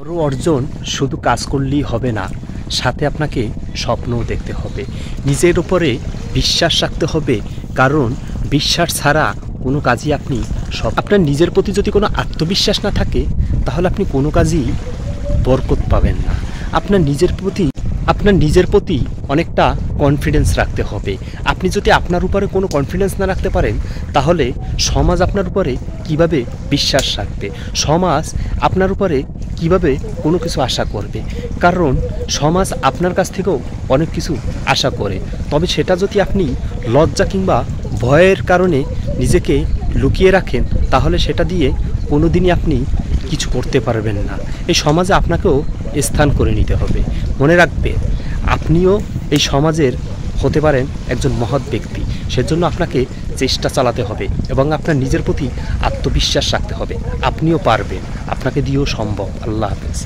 বড় অর্জন শুধু কাজ করলেই হবে না, সাথে আপনাকে স্বপ্নও দেখতে হবে। নিজের উপরে বিশ্বাস রাখতে হবে, কারণ বিশ্বাস ছাড়া কোনো কাজই আপনি আপনার নিজের প্রতি যদি কোনো আত্মবিশ্বাস না থাকে, তাহলে আপনি কোনো কাজই বরকত পাবেন না। আপনার নিজের প্রতি অনেকটা কনফিডেন্স রাখতে হবে। আপনি যদি আপনার উপরে কোনো কনফিডেন্স না রাখতে পারেন, তাহলে সমাজ আপনার উপরে কিভাবে বিশ্বাস রাখবে? সমাজ আপনার উপরে কিভাবে কোনো কিছু আশা করবে? কারণ সমাজ আপনার কাছ থেকেও অনেক কিছু আশা করে, তবে সেটা যদি আপনি লজ্জা কিংবা ভয়ের কারণে নিজেকে লুকিয়ে রাখেন, তাহলে সেটা দিয়ে কোনো দিনই আপনি কিছু করতে পারবেন না। এই সমাজে আপনাকেও স্থান করে নিতে হবে। মনে রাখবে, আপনিও এই সমাজের হতে পারেন একজন মহৎ ব্যক্তি। সেজন্য আপনাকে চেষ্টা চালাতে হবে এবং আপনার নিজের প্রতি আত্মবিশ্বাস রাখতে হবে। আপনিও পারবেন, আপনাকে দিয়েও সম্ভব। আল্লাহ হাফেজ।